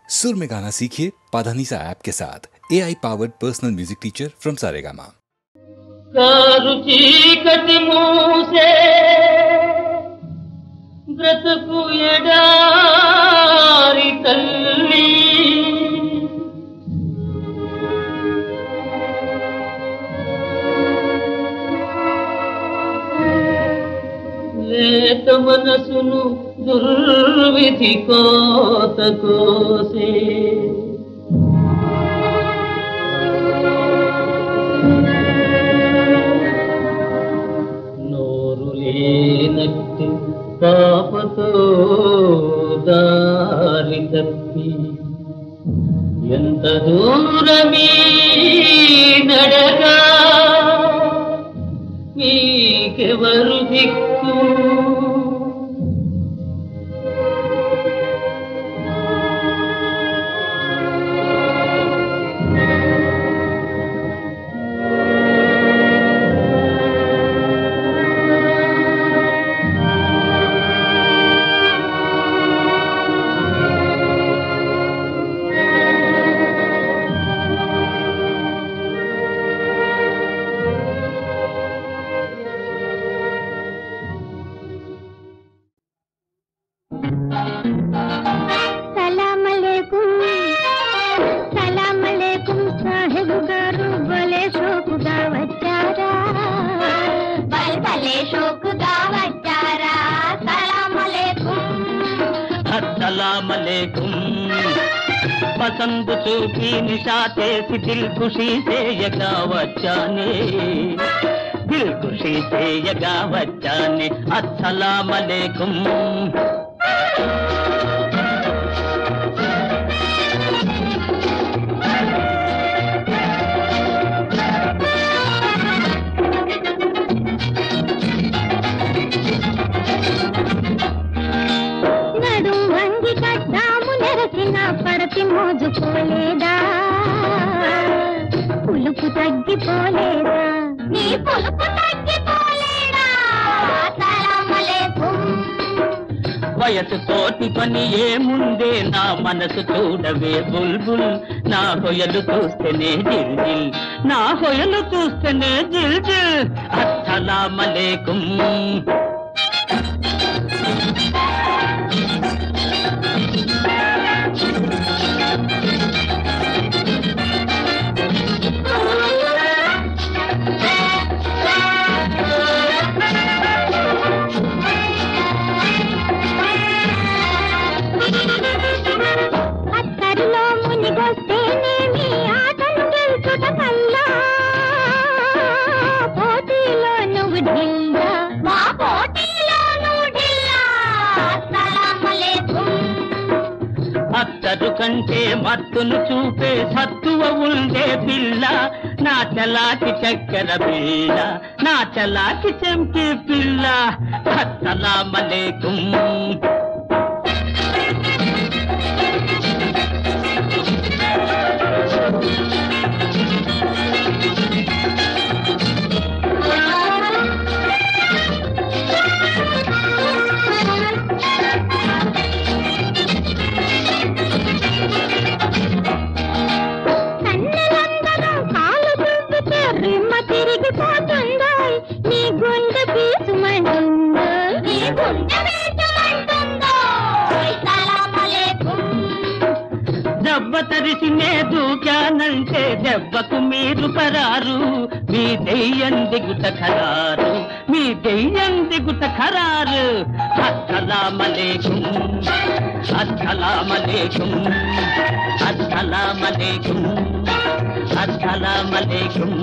सुर में गाना सीखिए पाधानीसा ऐप के साथ। AI powered personal music teacher from Saregama. Car చీకటి మూసే బ్రతుకు ఎడారి తల్లి, లేత మనసును దుర్విధి కోత కోసే పాపతో దారి తప్పి ఎంత దూరమీ నడగా, మీకెవరు దిక్కు? పసందు చూపి నిషా చేసి దిల్ ఖుషీ చేయగా వచ్చానే, దిల్ ఖుషీ చేయగా వచ్చానే. అస్సలాం అలైకుం. పడతి మోజుకోలేదా, పులుపు తగ్గిపోలేదా, నీ పులుపు తగ్గిపోలేదా? సలాం అలైకుం. వయసు తోటి పని ఏముందే, నా మనసు చూడవే బుల్బుల్. నా హొయలు చూస్తేనే జిల్ జిల్, నా హొయలు చూస్తేనే జిల్ జిల్. అస్సలాం అలైకుం. అత్తరు కంటే మత్తును చూపే సత్తువ ఉండే పిల్ల, నా చలాకి చక్కెర పిల్ల, నా చలాకి చెంకి పిల్ల. అస్సలాం అలైకుం. దెబ్బ తరిసినే దూకానంటే దెబ్బకు మీరు పరారు, మీ దెయ్యం దిగుట ఖరారు, మీ దెయ్యం దిగుట ఖరారు. అస్సలాం అలైకుం. అస్సలాం అలైకుం. అస్సలాం అలైకుం. అస్సలాం అలైకుం.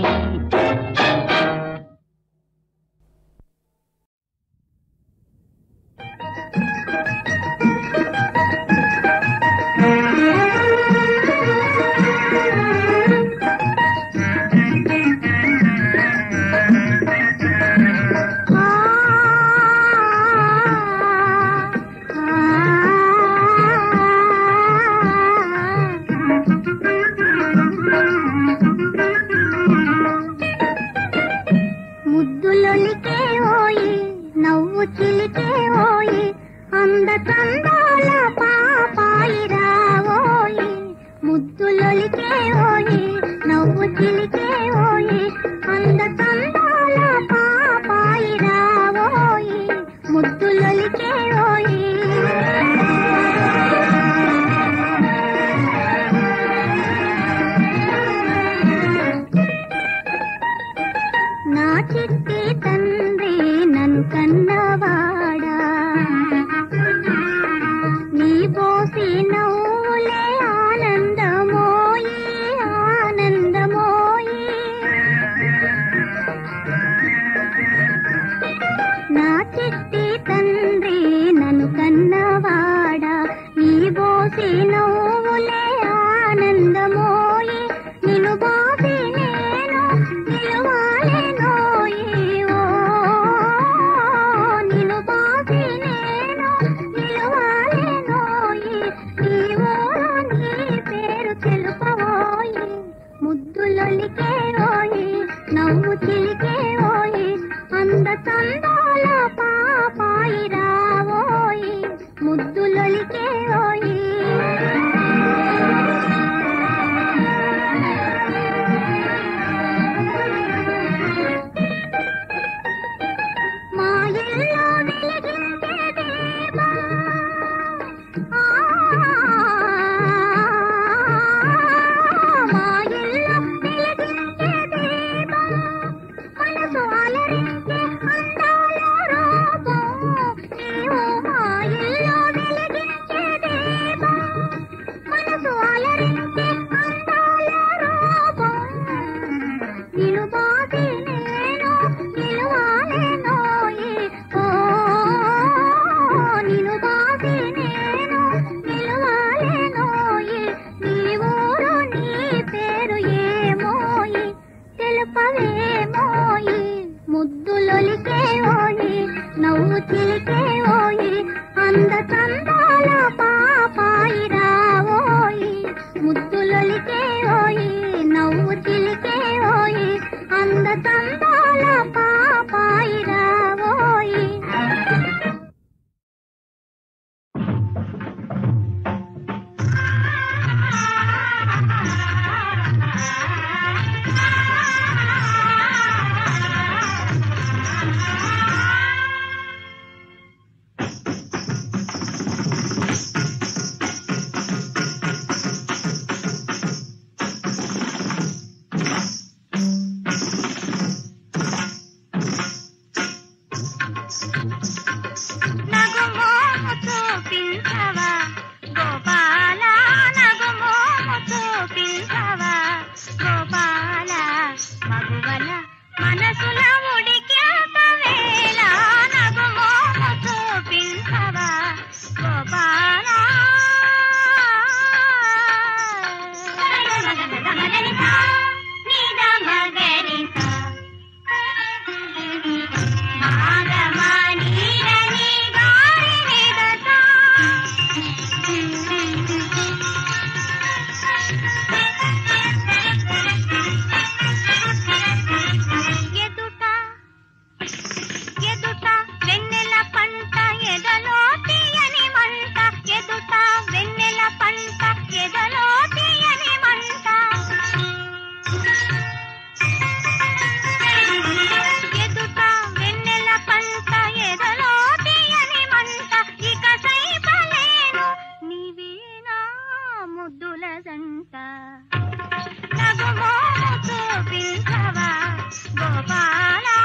జంట నగుమోము చూపించవా గోపాలా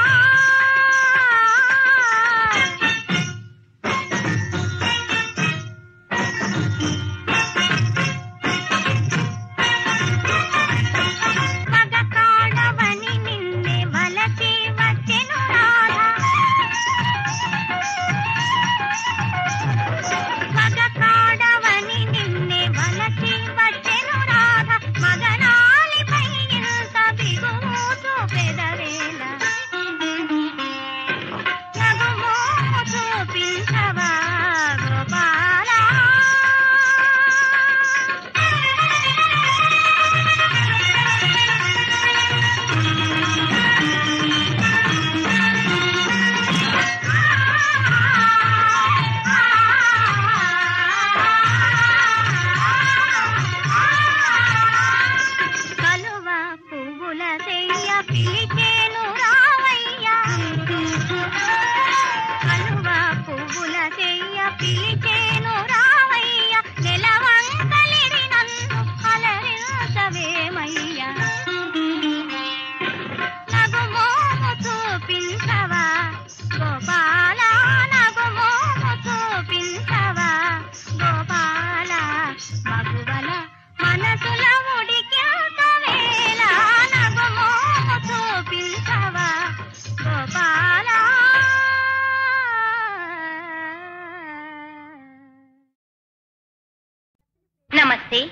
నమస్తే.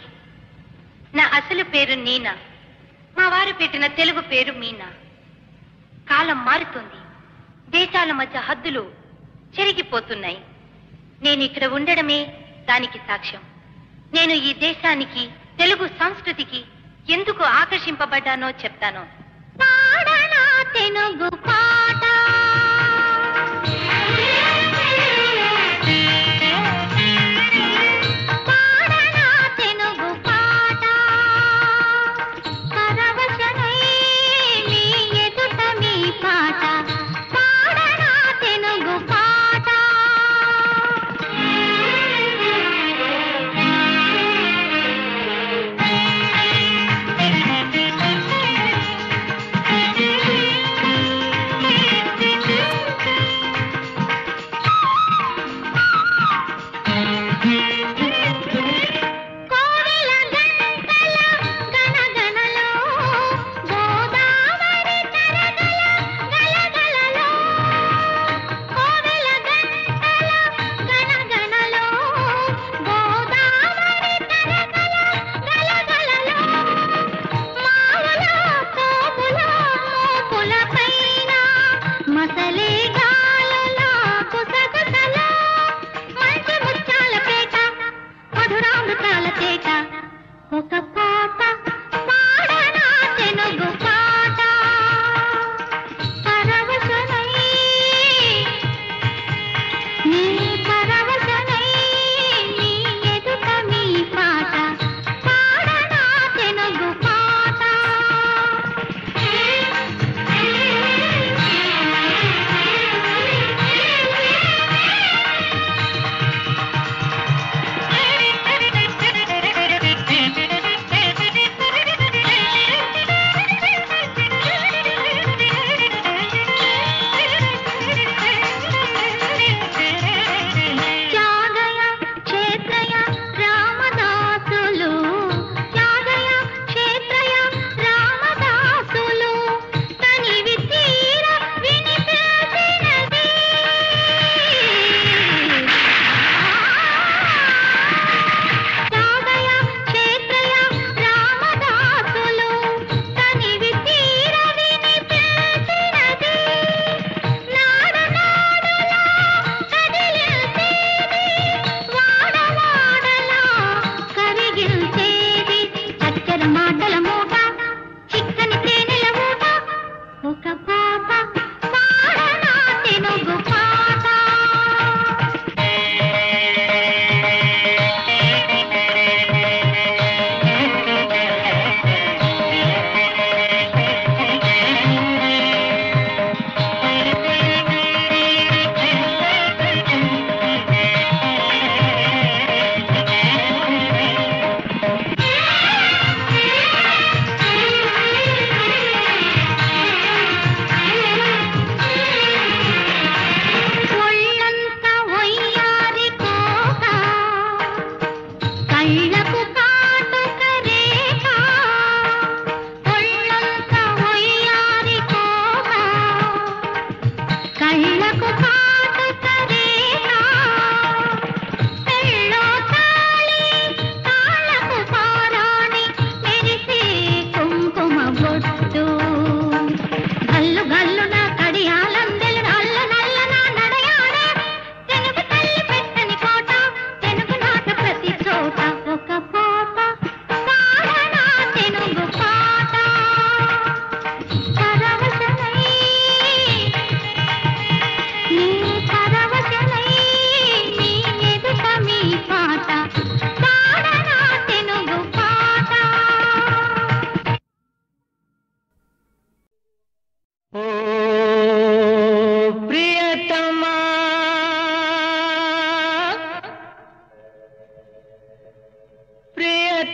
నా అసలు పేరు నీనా. మా వారు పెట్టిన తెలుగు పేరు మీనా. కాలం మారుతుంది. దేశాల మధ్య హద్దులు చెరిగిపోతున్నాయి. నేను ఇక్కడ ఉండడమే దానికి సాక్ష్యం. నేను ఈ దేశానికి, తెలుగు సంస్కృతికి ఎందుకు ఆకర్షింపబడ్డానో చెప్తాను. పాడనా తెలుగు పాట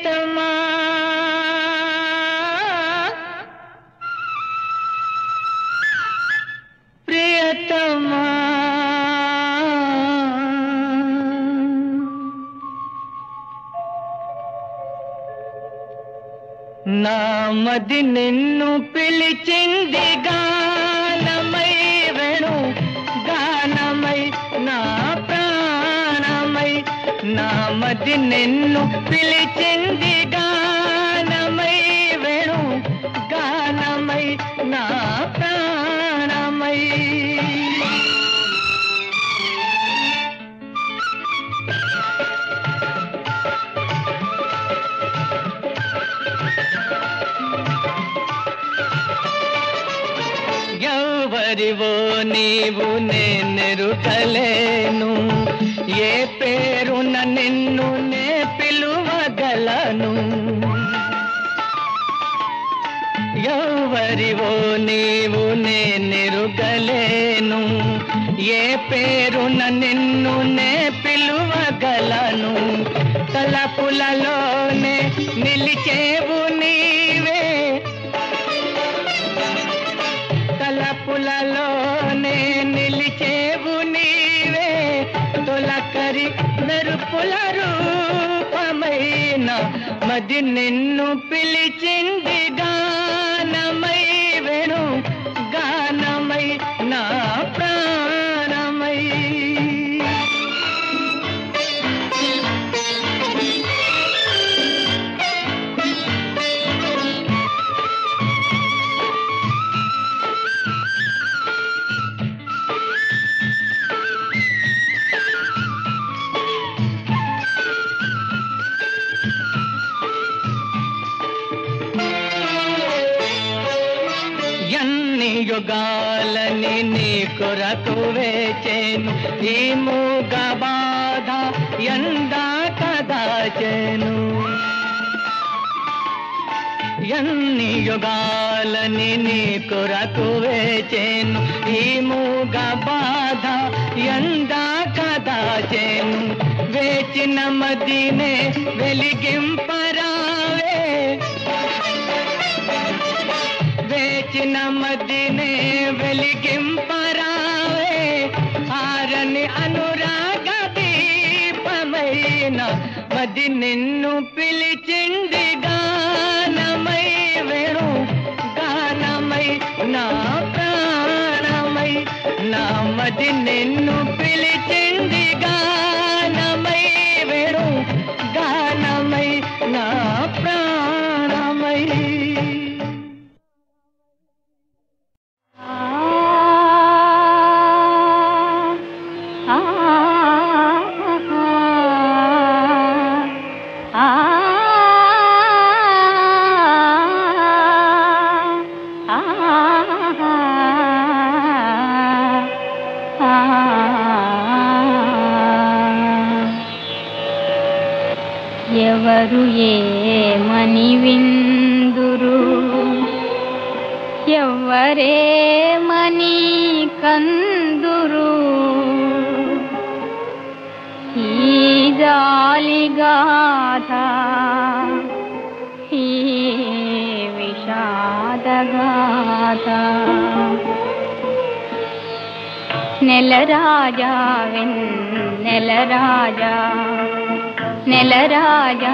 ప్రియతమా ప్రియతమా నా మది నిన్ను పిలిచింది గానమై వేణు గానమై నా ప్రాణమై నా మది నిన్ను పిలిచింది గానమై వేణు గానమై నా ప్రాణమై ఎవరివో నీవు నేనెరుగలేను ఏ పేరున నిన్ను నే పిలువగలను ఎవరివో నీవు నేనెరుగలేను ఏ పేరున నిన్ను నే పిలువగలను తలపులలోనే నిలిచేవు నీవే తలపులలోనే నిలిచేవు నీవే తొలకరి మెరుపుల రూపమైన మది నిన్ను పిలిచింది గానమై వేణు గానమై నా ప్రాణమై యుగాలని నీ కొరకు వేచేను ఈ మూగ బాధ ఎందా కదాచెను ఎన్ని యుగాలని నీ కొరకు వేచేను ఈ మూగ బాధ ఎందా కదాచెను వేచిన మదినే వెలిగింపరావే వేచిన మదినే వెలిగింపరావే ఆరని అనురాగ దీపమైన మది నిన్ను పిలిచింది గానమై వేణు గానమై నా ప్రాణమై నా మది నిన్ను పిలిచింది గానమై వేణు గానమై నా ప్రాణమై ఎవరు ఏమని విందురు ఎవరేమని కందురు ఈ జాలిగాథ ఈ విషాదగాథ నెల రాజా నెల రాజా నెల రాజా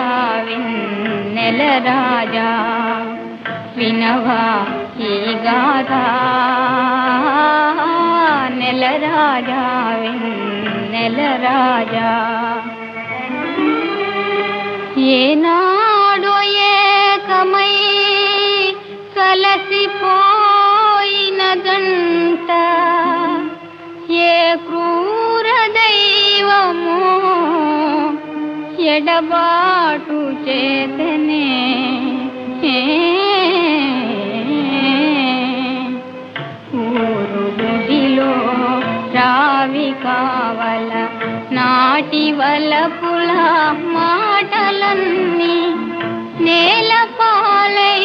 నెల రాజా వినవా ఈ గాథ నెల రాజా నెల రాజా ఏనాడో ఏకమై కలసిపోయిన గంట ఏ క్రూర దైవము ఎడబాటు చేతనే ఊరు గుడిలో రావి కావల నాటి వలపుల మాటలన్నీ నేల పాలై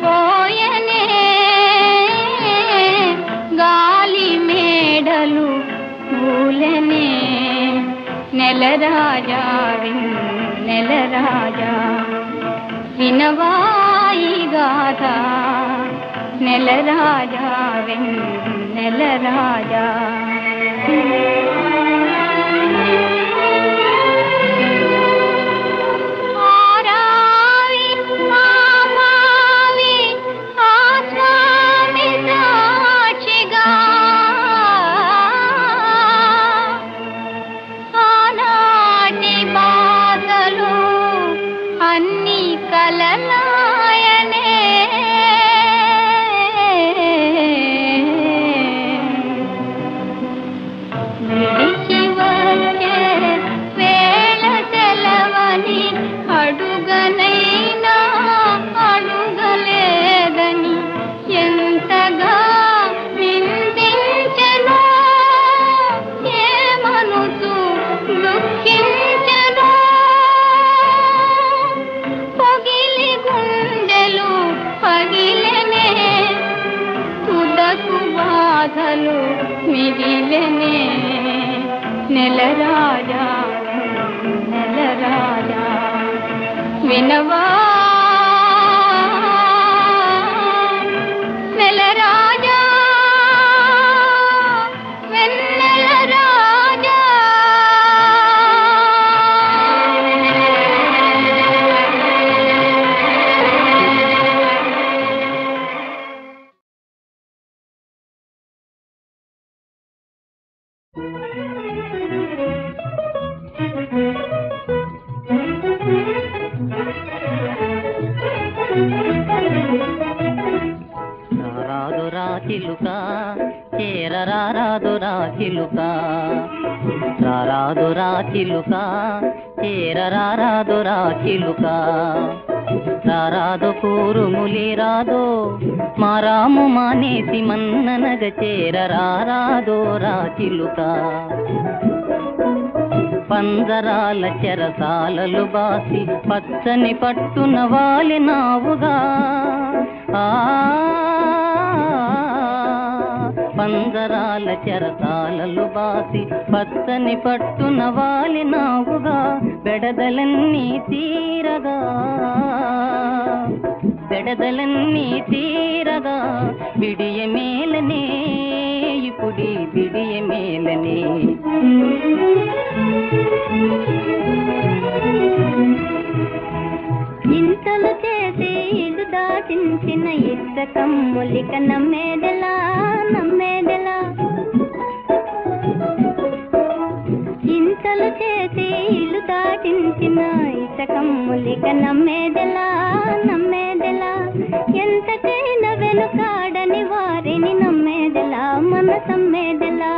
పోయనే గాలి మేడలు పూలనే నెల రాజా నెల రాజా వినవాయి గాథ నెల రాజా నెల రాజా. మిగిలనే నెల రాజా నెల రాజా. వినవా నెల రాజా వెన్నెల రాజా. రాదురా చిలుక చేరరాదురా చిలుక, రాదురా చిలుక చేరరాదురా చిలుక. రారాదు కూరుములి రాదో మారాము మానేసి మన్ననగ చేరరాదోరా చిలుక. పంజరాల చెరసాలలు బాసి పచ్చని పట్టున వాలినావుగా, పంజరాల చెరసాలలు బాసి పచ్చని పట్టున వాలినావుగా. బెడదలన్నీ తీరగా బెడదలన్నీ తీరగా బిడియ మేలనే ఇప్పుడి బిడియ మేలనే. ఇంతలు చేసి ఇల్లు దాటించిన ఇష్టకమ్ములిక నమ్మేదెలా నమ్మేదెలా. ఇంతలు చేసి ఇల్లు దాటించిన ఇష్టకమ్ములిక నమ్మేదెలా నమ్మేదెలా. ఎంతకైనా వెనుకాడని వారిని నమ్మేదెలా మనసమ్మేదెలా.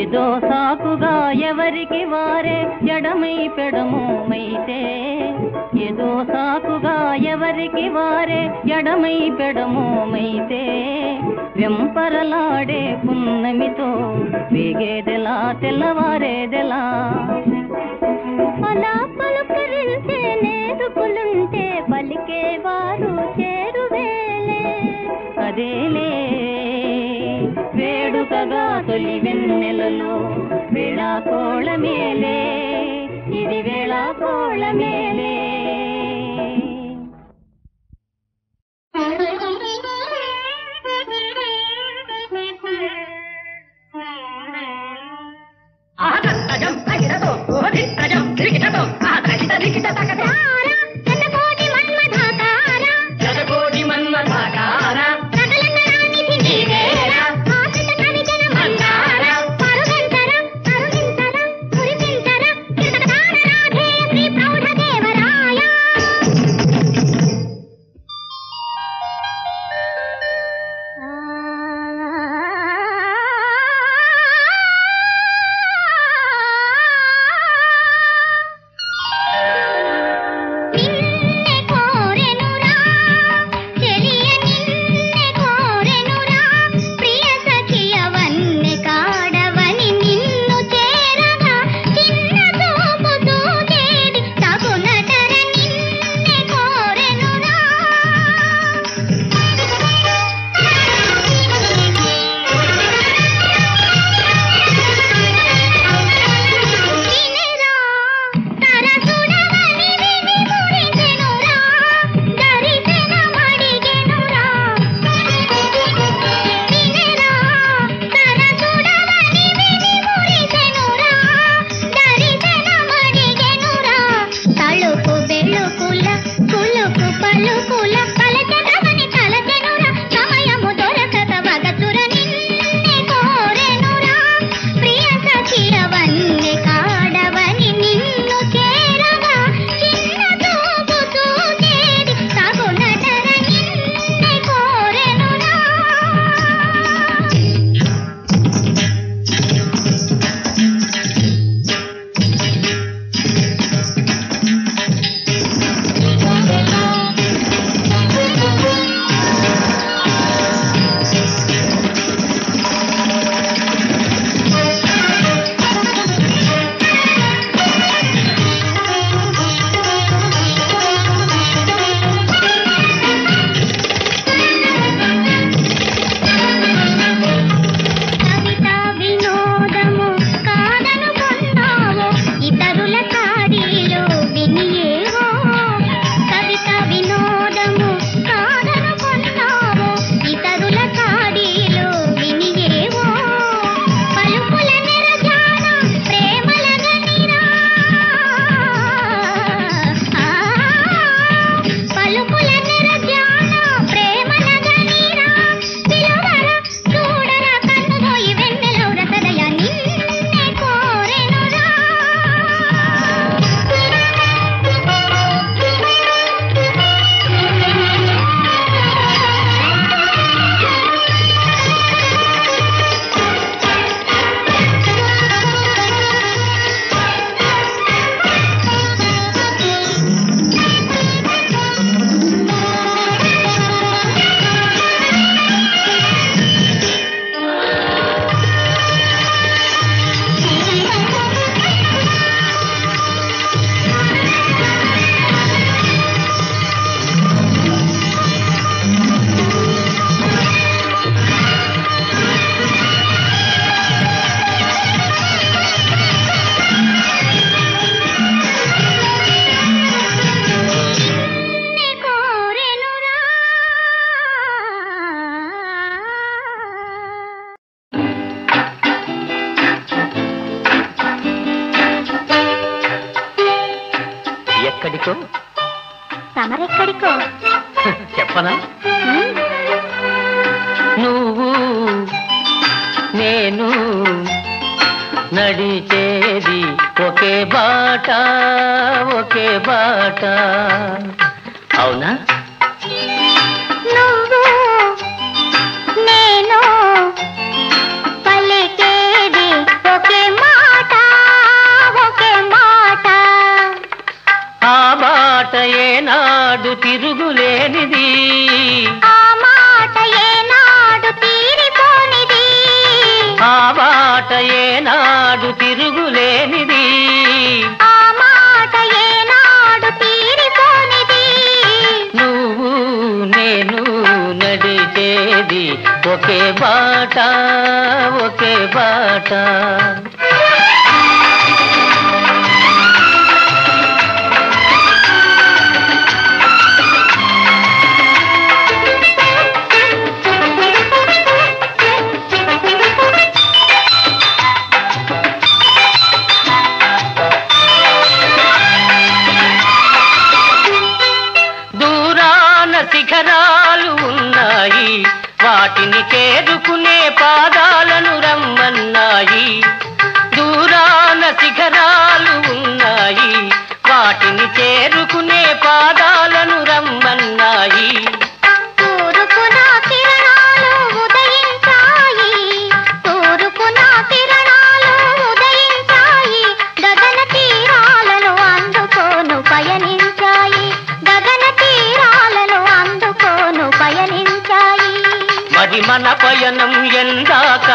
ఏదో సాకుగా ఎవరికి వారే ఎడమై పెడమోమైతే, ఏదో సాకుగా ఎవరికి వారే ఎడమై పెడమోమైతే. వెంపరలాడే పున్నమితో వేగేదెలా తెల్లవారేదెలా. అలా పలుకరించే నేరుపులుంటే పలికేవారు చేరువేలే. అదేలే వేడుకగా తొలి వెన్నెలలో వేళాకోళమేలే, ఇది వేళాకోళమేలే. ప్రౌఢ దేవ ఎక్కడికో తమరెక్కడికో చెప్పనా నువ్వు నేను నడిచేది ఒకే బాట అవునా నువ్వు నేను పలికేది ఒకే మాట ఆ బాట ఏనాడు తిరుగులేనిది ఆ మాట ఏనాడు తీరిపోనిది ఆ బాట ఏనాడు తిరుగులేనిది ఆ మాట ఏనాడు తీరిపోనిది నువ్వు నేను నడిచేది ఒకే బాట దూరాన శిఖరాలు ఉన్నాయి వాటిని చేరుకునే పాదాలను రమ్మన్నాయి దూరాన శిఖరాలు ఉన్నాయి వాటిని చేరుకునే పాదాలను రమ్మన్నాయి తూర్పున కిరణాలు ఉదయించాయి గగన తీరాలను అందుకోను పయనించాయి మరి మన పయనం ఎందాక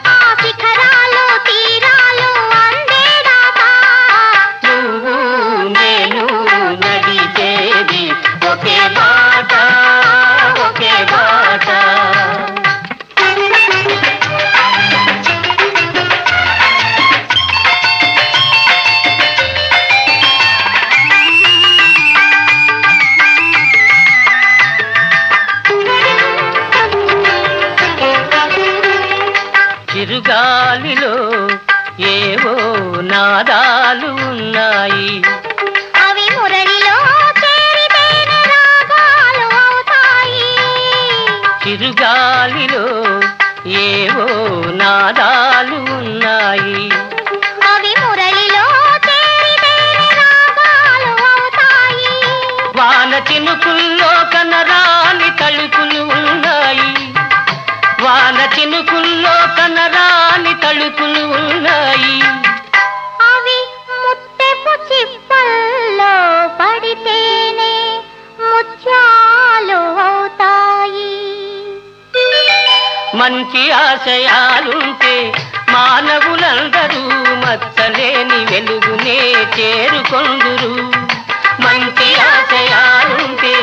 ఆ శిఖరాలు తీరాలు అందేదాకా నువ్వు నేను నడిచేది ఒకే బాట చిరుగాలిలో ఏవో నాదాలు ఉన్నాయి అవి మురళిలో చేరితేనే రాగాలు అవుతాయి చిరుగాలిలో ఏవో నాదాలు ఉన్నాయి అవి మురళిలో చేరితేనే రాగాలు అవుతాయి వాన చినుకుల్లో కనరాని తలుపులు ఉన్నాయి వాన చినుకుల్లో కనరాని తలుపులు ఉన్నాయి అవి ముత్తెపు చిప్పల్లో పడితేనే ముత్యాలు అవుతాయి మంచి ఆశయాలుంటే మానవులందరూ మచ్చలేని వెలుగునే చేరుకొందురు మంచి ఆశయాలుంటే